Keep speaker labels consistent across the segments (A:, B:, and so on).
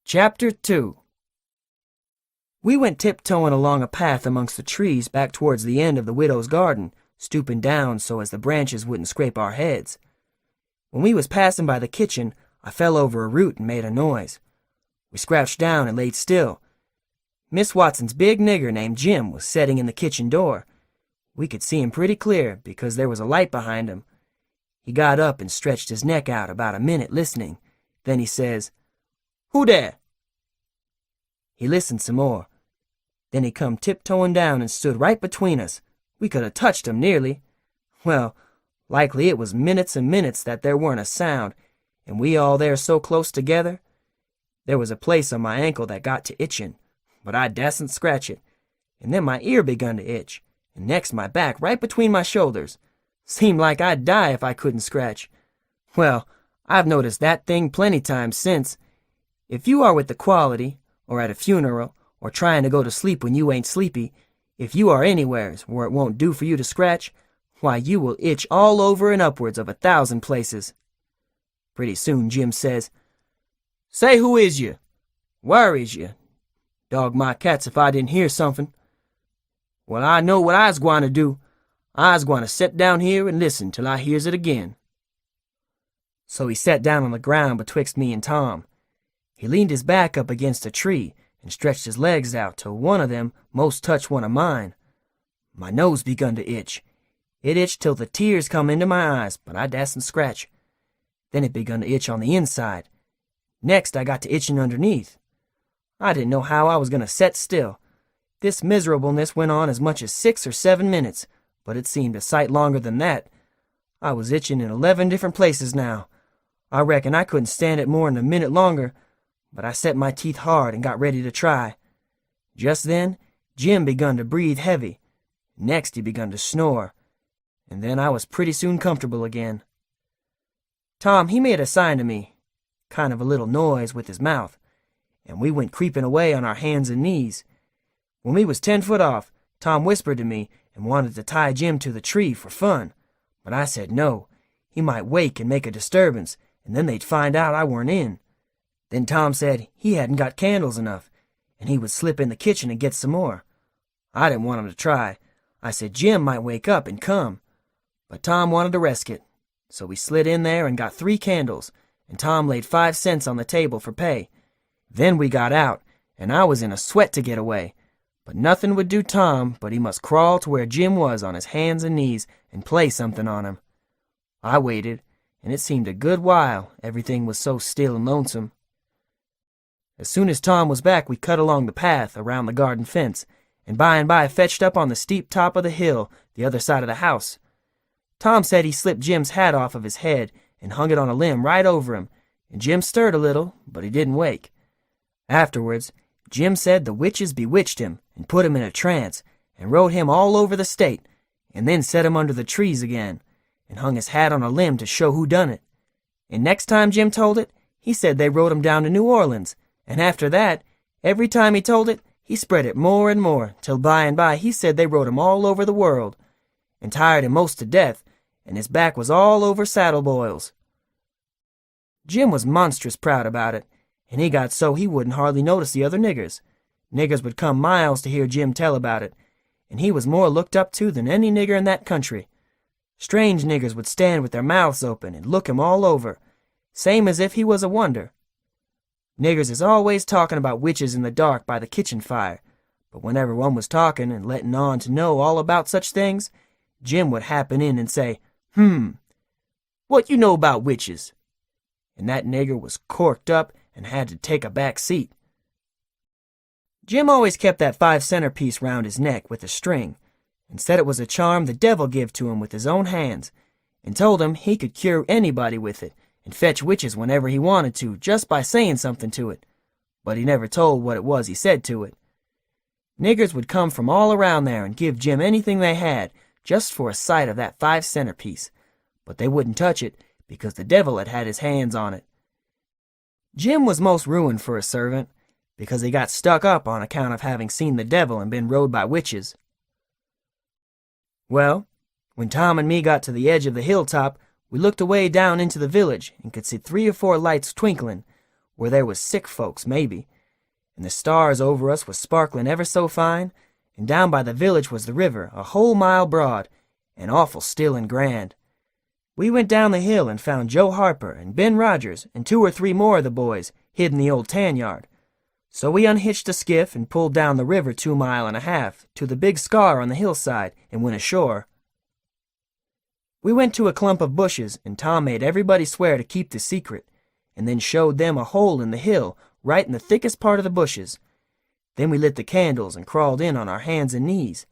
A: Chapter 2. We went tiptoeing along a path amongst the trees back towards the end of the widow's garden, stooping down so as the branches wouldn't scrape our heads. When we was passing by the kitchen, I fell over a root and made a noise. We scrouched down and laid still. Miss Watson's big nigger named Jim was setting in the kitchen door. We could see him pretty clear because there was a light behind him. He got up and stretched his neck out about a minute listening. Then he says, "Who there?" He listened some more. Then he come tiptoeing down and stood right between us. We could have touched him nearly. Well, likely it was minutes and minutes that there weren't a sound, and we all there so close together. There was a place on my ankle that got to itching, but I dasn't scratch it. And then my ear begun to itch, and next my back right between my shoulders. Seemed like I'd die if I couldn't scratch. Well, I've noticed that thing plenty times since. If you are with the quality, or at a funeral, or trying to go to sleep when you ain't sleepy, if you are anywheres where it won't do for you to scratch, why you will itch all over and upwards of 1,000 places. Pretty soon Jim says, "Say, who is you? Where is you? Dog my cats if I didn't hear something. Well, I know what I's gwine to do. I's gwine to set down here and listen till I hears it again." So he sat down on the ground betwixt me and Tom. He leaned his back up against a tree and stretched his legs out till one of them most touched one of mine. My nose begun to itch. It itched till the tears come into my eyes, but I dasn't scratch. Then it begun to itch on the inside. Next I got to itching underneath. I didn't know how I was going to set still. This miserableness went on as much as 6 or 7 minutes, but it seemed a sight longer than that. I was itching in 11 different places now. I reckon I couldn't stand it more than a minute longer, but I set my teeth hard and got ready to try. Just then, Jim begun to breathe heavy. Next he begun to snore, and then I was pretty soon comfortable again. Tom, he made a sign to me, kind of a little noise with his mouth, and we went creeping away on our hands and knees. When we was 10 foot off, Tom whispered to me and wanted to tie Jim to the tree for fun, but I said no. He might wake and make a disturbance, and then they'd find out I weren't in. Then Tom said he hadn't got candles enough, and he would slip in the kitchen and get some more. I didn't want him to try. I said Jim might wake up and come, but Tom wanted to risk it. So we slid in there and got 3 candles, and Tom laid 5 cents on the table for pay. Then we got out, and I was in a sweat to get away, but nothing would do Tom but he must crawl to where Jim was on his hands and knees and play something on him. I waited, and it seemed a good while, everything was so still and lonesome. As soon as Tom was back, we cut along the path around the garden fence, and by fetched up on the steep top of the hill, the other side of the house. Tom said he slipped Jim's hat off of his head and hung it on a limb right over him, and Jim stirred a little, but he didn't wake. Afterwards, Jim said the witches bewitched him and put him in a trance, and rode him all over the state, and then set him under the trees again, and hung his hat on a limb to show who done it. And next time Jim told it, he said they rode him down to New Orleans, and after that, every time he told it, he spread it more and more, till by and by he said they rode him all over the world, and tired him most to death, and his back was all over saddle boils. Jim was monstrous proud about it, and he got so he wouldn't hardly notice the other niggers. Niggers would come miles to hear Jim tell about it, and he was more looked up to than any nigger in that country. Strange niggers would stand with their mouths open and look him all over, same as if he was a wonder. Niggers is always talking about witches in the dark by the kitchen fire, but whenever one was talking and letting on to know all about such things, Jim would happen in and say, "What you know about witches?" And that nigger was corked up and had to take a back seat. Jim always kept that 5-center piece round his neck with a string, and said it was a charm the devil give to him with his own hands, and told him he could cure anybody with it, and fetch witches whenever he wanted to, just by saying something to it, but he never told what it was he said to it. Niggers would come from all around there and give Jim anything they had, just for a sight of that 5-center piece, but they wouldn't touch it, because the devil had had his hands on it. Jim was most ruined for a servant, because he got stuck up on account of having seen the devil and been rode by witches. Well, when Tom and me got to the edge of the hilltop, we looked away down into the village and could see 3 or 4 lights twinkling. where there was sick folks, maybe, and the stars over us was sparkling ever so fine, and down by the village was the river, a whole mile broad, and awful still and grand. We went down the hill and found Joe Harper and Ben Rogers and 2 or 3 more of the boys hid in the old tan yard. So we unhitched a skiff and pulled down the river 2.5 miles to the big scar on the hillside and went ashore. We went to a clump of bushes, and Tom made everybody swear to keep the secret, and then showed them a hole in the hill right in the thickest part of the bushes. Then we lit the candles and crawled in on our hands and knees.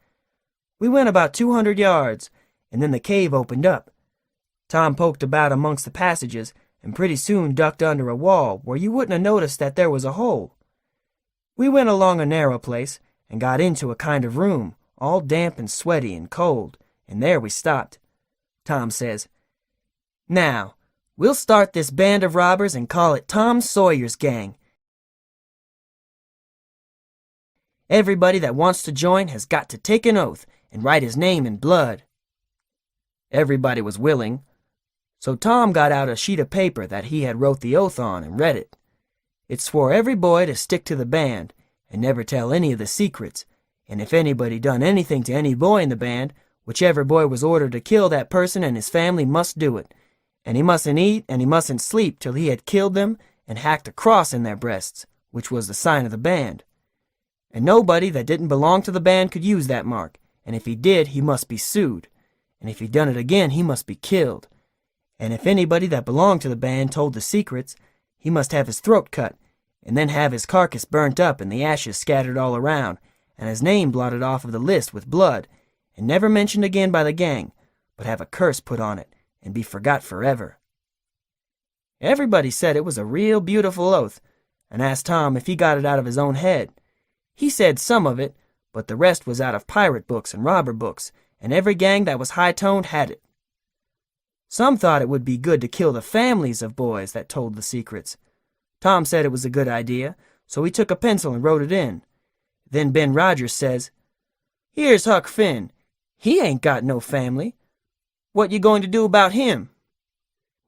A: We went about 200 yards, and then the cave opened up. Tom poked about amongst the passages, and pretty soon ducked under a wall where you wouldn't have noticed that there was a hole. We went along a narrow place, and got into a kind of room, all damp and sweaty and cold, and there we stopped. Tom says, "Now, we'll start this band of robbers and call it Tom Sawyer's Gang. Everybody that wants to join has got to take an oath and write his name in blood." Everybody was willing, so Tom got out a sheet of paper that he had wrote the oath on and read it. It swore every boy to stick to the band and never tell any of the secrets, and if anybody done anything to any boy in the band, whichever boy was ordered to kill that person and his family must do it, and he mustn't eat and he mustn't sleep till he had killed them and hacked a cross in their breasts, which was the sign of the band. And nobody that didn't belong to the band could use that mark, and if he did, he must be sued, and if he done it again, he must be killed. And if anybody that belonged to the band told the secrets, he must have his throat cut, and then have his carcass burnt up and the ashes scattered all around, and his name blotted off of the list with blood, and never mentioned again by the gang, but have a curse put on it, and be forgot forever. Everybody said it was a real beautiful oath, and asked Tom if he got it out of his own head. He said some of it, but the rest was out of pirate books and robber books, and every gang that was high-toned had it. Some thought it would be good to kill the families of boys that told the secrets. Tom said it was a good idea, so he took a pencil and wrote it in. Then Ben Rogers says, "Here's Huck Finn. He ain't got no family. What you going to do about him?"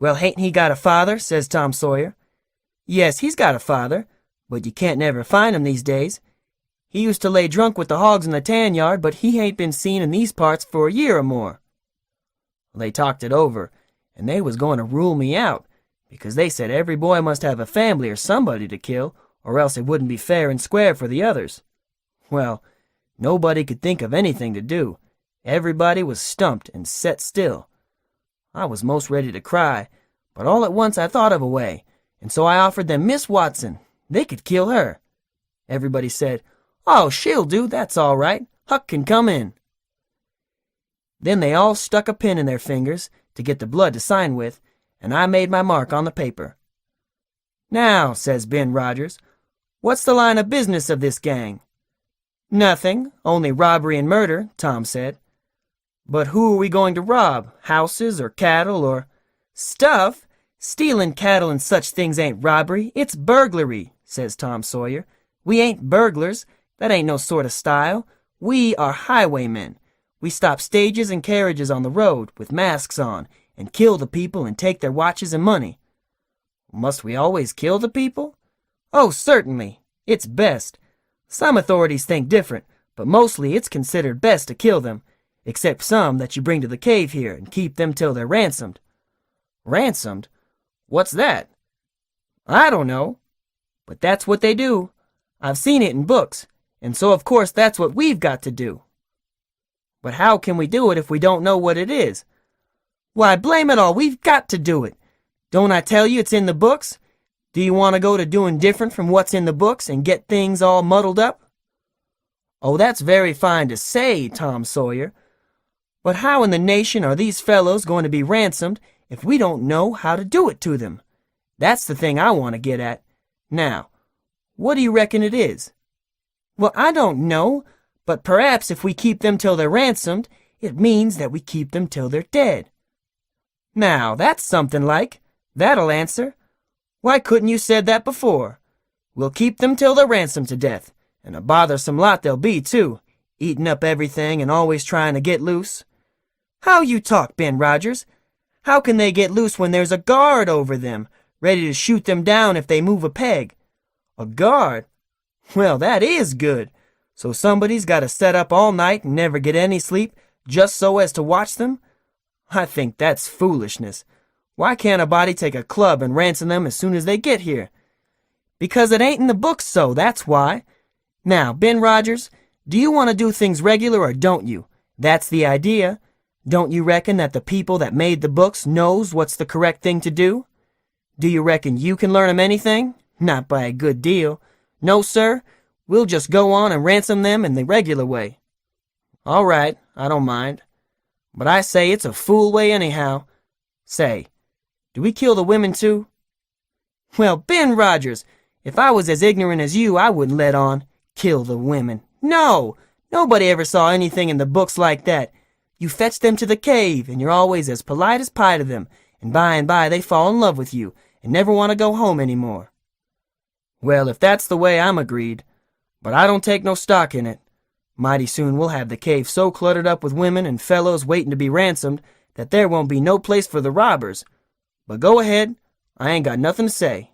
A: "Well, hain't he got a father?" says Tom Sawyer. "Yes, he's got a father, but you can't never find him these days. He used to lay drunk with the hogs in the tan yard, but he ain't been seen in these parts for a year or more." They talked it over, and they was going to rule me out, because they said every boy must have a family or somebody to kill, or else it wouldn't be fair and square for the others. Well, nobody could think of anything to do. Everybody was stumped and set still. I was most ready to cry, but all at once I thought of a way, and so I offered them Miss Watson. They could kill her. Everybody said, "Oh, she'll do, that's all right. Huck can come in." Then they all stuck a pin in their fingers to get the blood to sign with, and I made my mark on the paper. "Now," says Ben Rogers, "what's the line of business of this gang?" "Nothing, only robbery and murder," Tom said. "But who are we going to rob? Houses or cattle or—" "Stuff! Stealing cattle and such things ain't robbery, it's burglary," says Tom Sawyer. "We ain't burglars. That ain't no sort of style. We are highwaymen. We stop stages and carriages on the road with masks on and kill the people and take their watches and money." "Must we always kill the people?" "Oh, certainly. It's best. Some authorities think different, but mostly it's considered best to kill them, except some that you bring to the cave here and keep them till they're ransomed." "Ransomed? What's that?" "I don't know. But that's what they do. I've seen it in books, and so of course that's what we've got to do." "But how can we do it if we don't know what it is?" "Why, blame it all, we've got to do it. Don't I tell you it's in the books? Do you want to go to doing different from what's in the books and get things all muddled up?" "Oh, that's very fine to say, Tom Sawyer. But how in the nation are these fellows going to be ransomed if we don't know how to do it to them? That's the thing I want to get at. Now, what do you reckon it is?" "Well, I don't know, but perhaps if we keep them till they're ransomed, it means that we keep them till they're dead." "Now, that's something like. That'll answer. Why couldn't you said that before? We'll keep them till they're ransomed to death, and a bothersome lot they'll be, too, eating up everything and always trying to get loose." "How you talk, Ben Rogers? How can they get loose when there's a guard over them, ready to shoot them down if they move a peg. A guard? Well, that is good. So somebody's got to set up all night and never get any sleep just so as to watch them? I think that's foolishness. Why can't a body take a club and ransom them as soon as they get here? Because it ain't in the books so, that's why. Now, Ben Rogers, do you want to do things regular or don't you? That's the idea. Don't you reckon that the people that made the books knows what's the correct thing to do? Do you reckon you can learn 'em anything? Not by a good deal. No, sir. We'll just go on and ransom them in the regular way. All right, I don't mind. But I say it's a fool way anyhow. Say, do we kill the women too? Well, Ben Rogers, if I was as ignorant as you, I wouldn't let on. Kill the women. No! Nobody ever saw anything in the books like that. You fetch them to the cave, and you're always as polite as pie to them, and by they fall in love with you, and never want to go home any more. Well, if that's the way, I'm agreed. But I don't take no stock in it. Mighty soon we'll have the cave so cluttered up with women and fellows waiting to be ransomed that there won't be no place for the robbers. But go ahead, I ain't got nothing to say.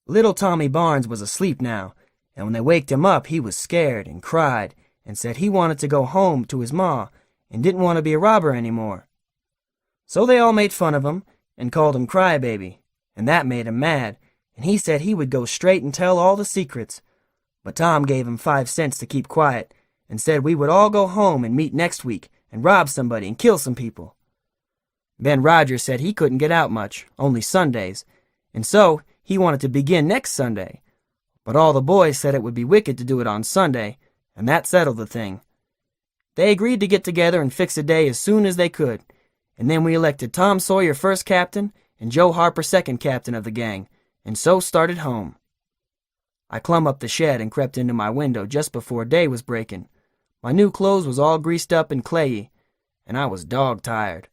A: Little Tommy Barnes was asleep now, and when they waked him up he was scared and cried and said he wanted to go home to his ma and didn't want to be a robber anymore. So they all made fun of him and called him Crybaby, and that made him mad, and he said he would go straight and tell all the secrets. But Tom gave him 5 cents to keep quiet and said we would all go home and meet next week and rob somebody and kill some people. Ben Rogers said he couldn't get out much, only Sundays, and so he wanted to begin next Sunday. But all the boys said it would be wicked to do it on Sunday, and that settled the thing. They agreed to get together and fix a day as soon as they could, and then we elected Tom Sawyer first captain and Joe Harper second captain of the gang, and so started home. I clumb up the shed and crept into my window just before day was breaking. My new clothes was all greased up and clayey, and I was dog-tired.